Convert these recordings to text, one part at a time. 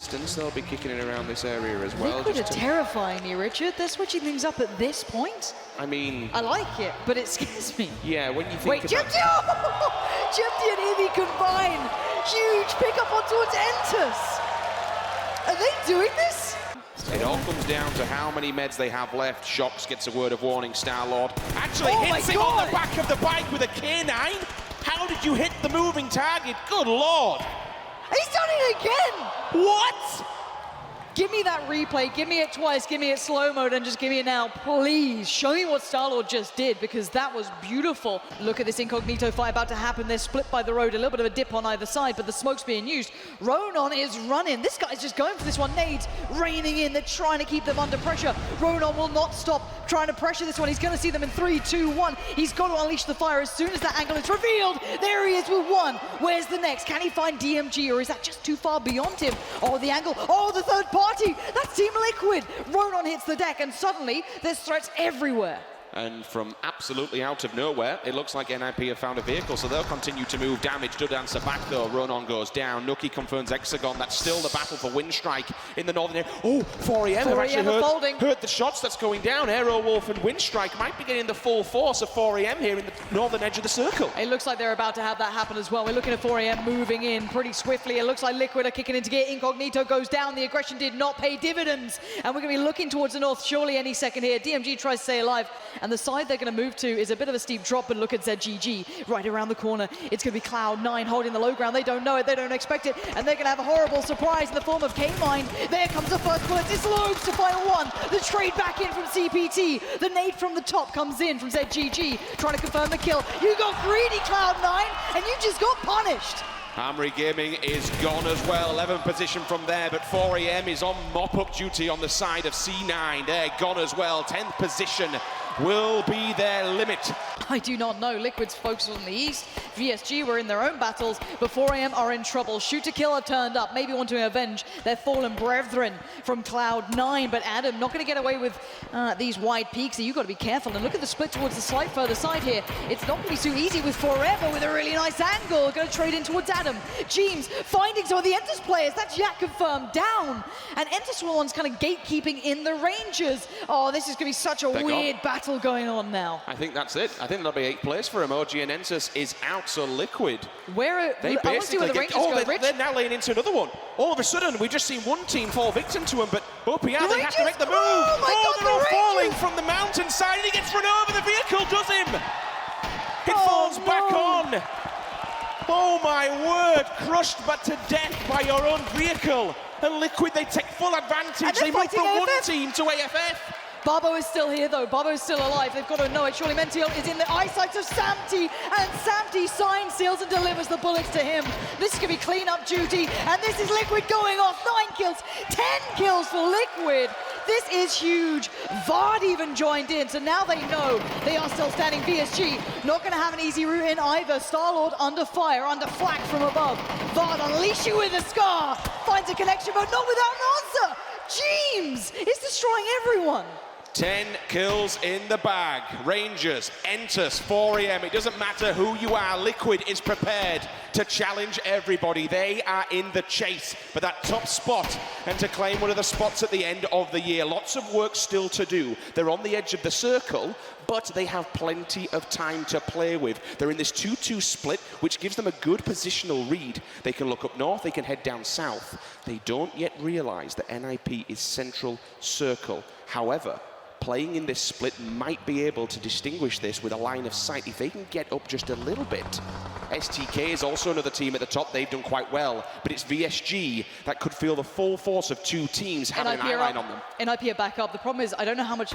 They'll be kicking it around this area as well. Liquid are terrifying me, Richard. They're switching things up at this point. I mean... I like it, but it scares me. Yeah, when you think Wait, about... Jepti and Ivy combine. Huge pickup on towards Entus. Are they doing this? It all comes down to how many meds they have left. Shox gets a word of warning. Starlord actually hits him on the back of the bike with a K9. How did you hit the moving target? Good Lord. He's done it again! What? Give me that replay, give me it twice, give me it slow mode, and just give me it now, please. Show me what Starlord just did, because that was beautiful. Look at this Incognito fight about to happen. They're split by the road, a little bit of a dip on either side, but the smoke's being used. Ronan is running. This guy's just going for this one. Nades raining in. They're trying to keep them under pressure. Ronan will not stop trying to pressure this one. He's going to see them in 3, 2, 1. He's got to unleash the fire as soon as that angle is revealed. There he is with one. Where's the next? Can he find DMG, or is that just too far beyond him? Oh, the angle. Oh, the third party. That's Team Liquid. Ronan hits the deck, and suddenly there's threats everywhere. And from absolutely out of nowhere, it looks like NIP have found a vehicle, so they'll continue to move. Damage does answer back though. Ronan goes down. Nuki confirms Hexagon. That's still the battle for Winstrike in the northern area. Oh, 4EM have actually heard the shots that's going down. Aerowolf and Winstrike might be getting the full force of 4EM here in the northern edge of the circle. It looks like they're about to have that happen as well. We're looking at 4EM moving in pretty swiftly. It looks like Liquid are kicking into gear. Incognito goes down. The aggression did not pay dividends. And we're going to be looking towards the north surely any second here. DMG tries to stay alive. And the side they're going to move to is a bit of a steep drop, but look at ZGG right around the corner. It's going to be Cloud9 holding the low ground. They don't know it, they don't expect it, and they're going to have a horrible surprise in the form of K-Mine. There comes the first bullet. It's Lobes to final one. The trade back in from CPT. The nade from the top comes in from ZGG, trying to confirm the kill. You got greedy, Cloud9, and you just got punished. Armory Gaming is gone as well. 11th position from there, but 4EM is on mop-up duty on the side of C9. They're gone as well. 10th position will be their limit. I do not know. Liquid's focused on the east. VSG were in their own battles, but 4AM are in trouble. Shoot to Kill are turned up, maybe want to avenge their fallen brethren from Cloud9, but Adam not going to get away with these wide peaks. So you've got to be careful. And look at the split towards the slight further side here. It's not going to be too easy with Forever with a really nice angle. Going to trade in towards Adam. James finding some of the Entus players. That's Yak confirmed down. And Entus one's kind of gatekeeping in the Rangers. Oh, this is going to be such a weird battle going on now. I think that's it. I think that'll be 8th place for him. OGN Entus is out, so Liquid. Where are they basically they're now laying into another one. All of a sudden, we've just seen one team fall victim to him, but OPR, they have to make the move. Oh my God, they're all falling from the mountainside, and he gets run over. The vehicle does him. It falls back on. Oh my word, crushed but to death by your own vehicle. And Liquid, they take full advantage. They move from one team to AFF. Babo is still here though, Babo's still alive. They've got to know it. Surely Mentiel is in the eyesight of Samty, and Samty signs, seals, and delivers the bullets to him. This is going to be clean-up duty, and this is Liquid going off. 9 kills, 10 kills for Liquid. This is huge. Vard even joined in, so now they know they are still standing. VSG not going to have an easy route in either. Starlord under fire, under flak from above. Vard unleash you with a scar. Finds a connection, but not without an answer. James is destroying everyone. 10 kills in the bag. Rangers, Entus, 4EM. It doesn't matter who you are. Liquid is prepared to challenge everybody. They are in the chase for that top spot and to claim one of the spots at the end of the year. Lots of work still to do. They're on the edge of the circle, but they have plenty of time to play with. They're in this 2-2 split, which gives them a good positional read. They can look up north, they can head down south. They don't yet realize that NIP is central circle. However, playing in this split might be able to distinguish this with a line of sight if they can get up just a little bit. STK is also another team at the top. They've done quite well, but it's VSG that could feel the full force of two teams having an eye line on them. NIP are back up. The problem is I don't know how much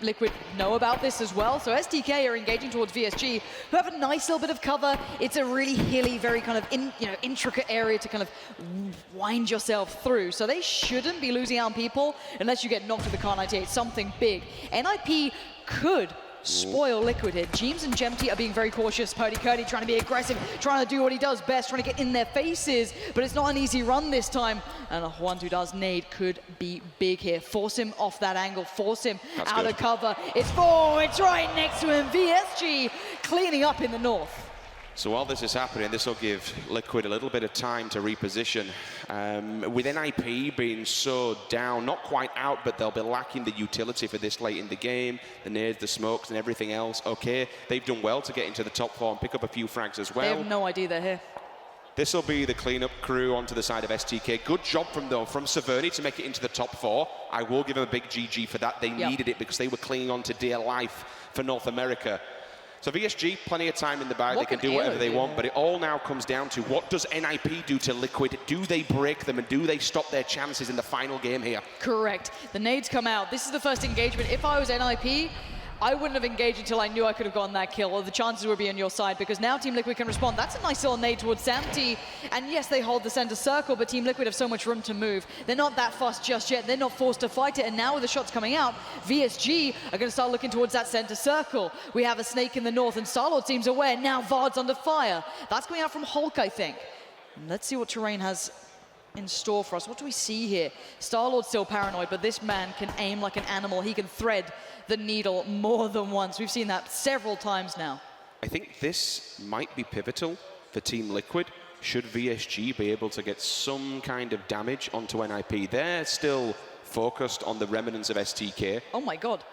Liquid know about this as well. So STK are engaging towards VSG, who have a nice little bit of cover. It's a really hilly, very kind of intricate area to kind of wind yourself through. So they shouldn't be losing out on people unless you get knocked with the Car 98, something big. NIP could spoil Liquid here. James and Jemty are being very cautious. Purdy Curdy trying to be aggressive, trying to do what he does best, trying to get in their faces, but it's not an easy run this time. And a Juan who does nade could be big here. Force him off that angle, force him out of cover. It's right next to him. VSG cleaning up in the north. So while this is happening, this will give Liquid a little bit of time to reposition. With NIP being so down, not quite out, but they'll be lacking the utility for this late in the game. The nades, the smokes, and everything else. Okay, they've done well to get into the top 4 and pick up a few frags as well. They have no idea they're here. This will be the cleanup crew onto the side of STK. Good job from Severny to make it into the top 4. I will give them a big GG for that. They needed it because they were clinging on to dear life for North America. So VSG, plenty of time in the bag. They can do whatever they want, but it all now comes down to what does NIP do to Liquid? Do they break them, and do they stop their chances in the final game here? Correct. The nades come out. This is the first engagement. If I was NIP, I wouldn't have engaged until I knew I could have gotten that kill, or the chances would be on your side, because now Team Liquid can respond. That's a nice little nade towards Samty, and yes, they hold the center circle, but Team Liquid have so much room to move. They're not that fast just yet. They're not forced to fight it, and now with the shots coming out, VSG are going to start looking towards that center circle. We have a snake in the north, and Starlord seems aware. Now Vard's under fire. That's coming out from Hulk, I think. Let's see what Terrain has in store for us. What do we see here? Starlord's still paranoid, but this man can aim like an animal. He can thread the needle more than once. We've seen that several times now. I think this might be pivotal for Team Liquid. Should VSG be able to get some kind of damage onto NIP? They're still focused on the remnants of STK. Oh my god.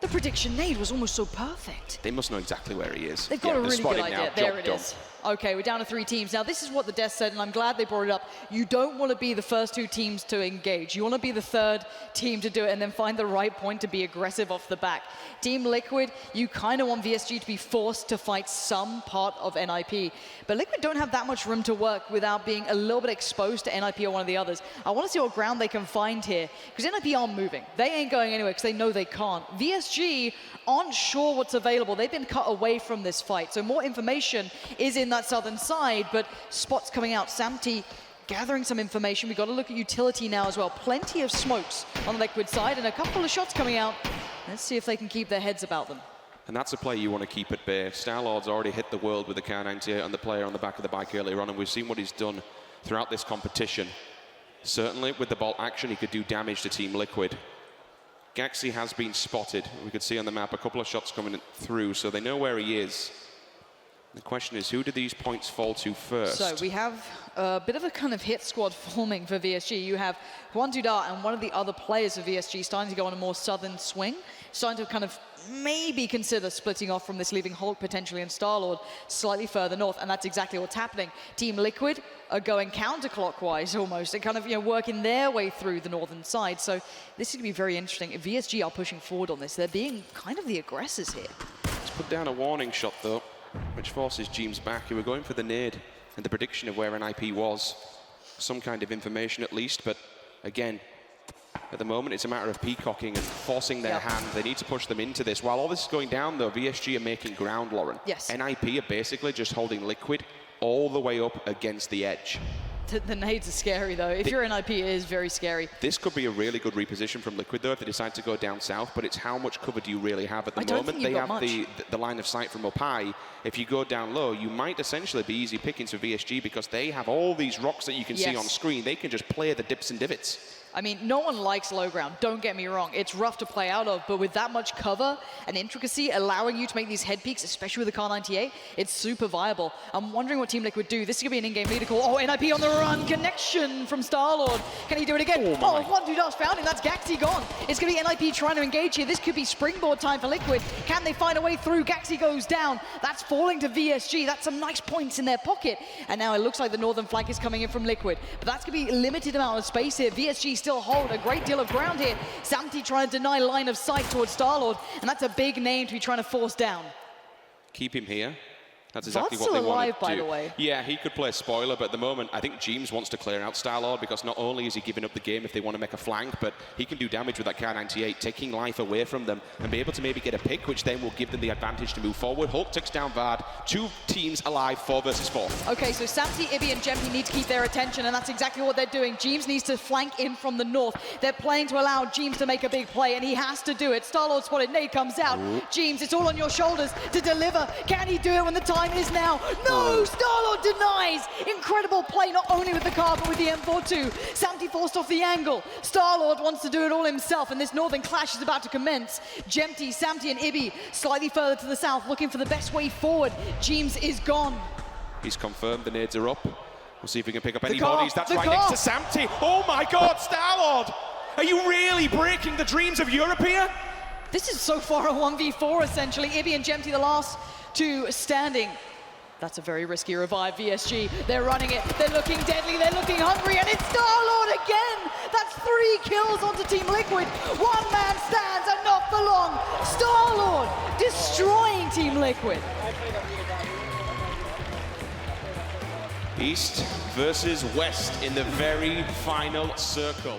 The prediction nade was almost so perfect. They must know exactly where he is. They've got a really good idea. Now. There it is. Okay, we're down to 3 teams. Now, this is what the desk said, and I'm glad they brought it up. You don't want to be the first 2 teams to engage. You want to be the 3rd team to do it and then find the right point to be aggressive off the back. Team Liquid, you kind of want VSG to be forced to fight some part of NIP. But Liquid don't have that much room to work without being a little bit exposed to NIP or one of the others. I want to see what ground they can find here, because NIP aren't moving. They ain't going anywhere because they know they can't. VSG aren't sure what's available. They've been cut away from this fight, so more information is in that southern side, but spots coming out. Samty gathering some information. We've got to look at utility now as well. Plenty of smokes on the Liquid side and a couple of shots coming out. Let's see if they can keep their heads about them. And that's a play you want to keep at bay. Starlord's already hit the world with the Kar-98 on the player on the back of the bike earlier on, and we've seen what he's done throughout this competition. Certainly with the bolt action, he could do damage to Team Liquid. Gaxi has been spotted. We could see on the map a couple of shots coming through, so they know where he is. The question is, who do these points fall to first? So we have a bit of a kind of hit squad forming for VSG. You have Juan Dudar and one of the other players of VSG starting to go on a more southern swing, starting to kind of maybe consider splitting off from this, leaving Hulk potentially and Starlord slightly further north, and that's exactly what's happening. Team Liquid are going counterclockwise almost, and kind of, you know, working their way through the northern side. So this is going to be very interesting. If VSG are pushing forward on this, they're being kind of the aggressors here. Let's put down a warning shot though, which forces James back. He were going for the nade and the prediction of where NIP was. Some kind of information at least, but again, at the moment it's a matter of peacocking and forcing their hand. They need to push them into this. While all this is going down though, VSG are making ground, Lauren. Yes. NIP are basically just holding Liquid all the way up against the edge. The nades are scary though. If you're NIP, it is very scary. This could be a really good reposition from Liquid though if they decide to go down south, but it's how much cover do you really have at the moment? They have the line of sight from up high. If you go down low, you might essentially be easy pickings for VSG because they have all these rocks that you can see on screen. They can just play the dips and divots. I mean, no one likes low ground, don't get me wrong. It's rough to play out of, but with that much cover and intricacy allowing you to make these head peaks, especially with the Kar-98, it's super viable. I'm wondering what Team Liquid do. This is going to be an in-game leader call. Oh, NIP on the run. Connection from Starlord. Can he do it again? Oh, Juan Dudas found him. That's Gaxi gone. It's going to be NIP trying to engage here. This could be springboard time for Liquid. Can they find a way through? Gaxi goes down. That's falling to VSG. That's some nice points in their pocket. And now it looks like the northern flank is coming in from Liquid. But that's going to be a limited amount of space here. VSG still hold a great deal of ground here. Samty trying to deny line of sight towards Starlord, and that's a big name to be trying to force down. Keep him here. That's exactly Vard's what they still alive, want to do. by the way. Yeah, he could play spoiler, but at the moment, I think James wants to clear out Starlord because not only is he giving up the game if they want to make a flank, but he can do damage with that Kar-98, taking life away from them and be able to maybe get a pick, which then will give them the advantage to move forward. Hulk takes down Vard. 2 teams alive, 4 versus 4. Okay, so Samty, Ibby, and Jempi need to keep their attention, and that's exactly what they're doing. James needs to flank in from the north. They're playing to allow James to make a big play, and he has to do it. Starlord spotted, nade comes out. James, it's all on your shoulders to deliver. Can he do it when the time time is now. No, Starlord denies. Incredible play, not only with the car, but with the M42. Samty forced off the angle. Starlord wants to do it all himself, and this northern clash is about to commence. Jemty, Samty, and Ibby slightly further to the south, looking for the best way forward. Jeems is gone. He's confirmed the nades are up. We'll see if we can pick up any car, bodies. That's the right car. next to Samty. Oh my God, Starlord! Are you really breaking the dreams of Europe here? This is so far a 1v4 essentially. Ibby and Jemty the last two standing. That's a very risky revive, VSG. They're running it, they're looking deadly, they're looking hungry, and it's Starlord again! That's 3 kills onto Team Liquid. One man stands and not for long. Starlord destroying Team Liquid. East versus West in the very final circle.